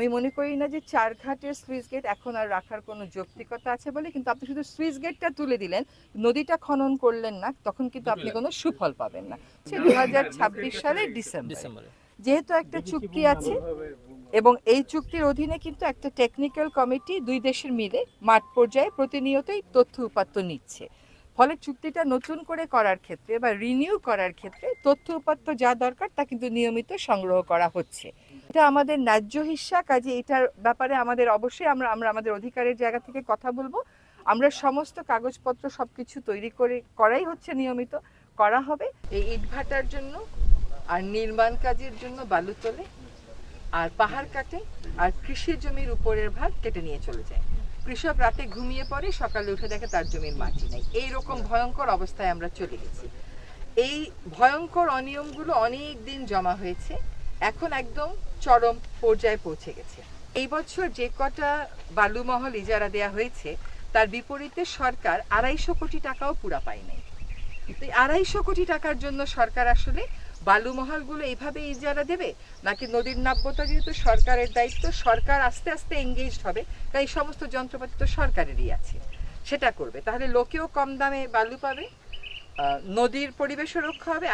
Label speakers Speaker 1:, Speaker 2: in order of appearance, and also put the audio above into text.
Speaker 1: আমি মনে করি না যে চারঘাটের স্লুইস গেট এখন আর রাখার কোনো যৌক্তিকতা আছে বলে, কিন্তু আপনি শুধু স্লুইস গেটটা তুলে দিলেন, নদীটা খনন করলেন না, তখন কিন্তু আপনি কোনো সুফল পাবেন না। 2026 সালের ডিসেম্বরে যেহেতু একটা চুক্তি আছে এবং এই চুক্তির অধীনে কিন্তু একটা টেকনিক্যাল কমিটি দুই দেশের মিলে মাঠ পর্যায়ে প্রতিনিয়তই তথ্য উপাত্ত নিচ্ছে। ফলে চুক্তিটা নতুন করে করার ক্ষেত্রে বা রিনিউ করার ক্ষেত্রে তথ্য উপাত্ত যা দরকার তা কিন্তু নিয়মিত সংগ্রহ করা হচ্ছে। এটা আমাদের ন্যায্য হিস্সা, কাজে এটার ব্যাপারে আমাদের অবশ্যই আমরা আমাদের অধিকারের জায়গা থেকে কথা বলবো। আমরা সমস্ত কাগজপত্র সবকিছু তৈরি করাই হচ্ছে, নিয়মিত করা হবে। এই ইটভাটার জন্য আর নির্মাণ কাজের জন্য বালু তোলে আর পাহাড় কাটে আর কৃষি জমির উপরের ভাগ কেটে নিয়ে চলে যায়। কৃষক রাতে ঘুমিয়ে পড়ে, সকালে উঠে দেখে তার জমির মাটি নেই। এইরকম ভয়ঙ্কর অবস্থায় আমরা চলে গেছি। এই ভয়ঙ্কর অনিয়মগুলো অনেক দিন জমা হয়েছে, এখন একদম চরম পর্যায়ে পৌঁছে গেছে। এই বছর যে কটা বালুমহল ইজারা দেয়া হয়েছে তার বিপরীতে সরকার 250 কোটি টাকাও পুরা পায় নাই। 250 কোটি টাকার জন্য সরকার আসলে বালুমহলগুলো এইভাবে ইজারা দেবে নাকি নদীর নাব্যতা যেহেতু সরকারের দায়িত্ব, সরকার আস্তে আস্তে এঙ্গেজড হবে, তাই সমস্ত যন্ত্রপাতি তো সরকারেরই আছে, সেটা করবে। তাহলে লোকেও কম দামে বালু পাবে, নদীর পরিবেশও রক্ষা হবে।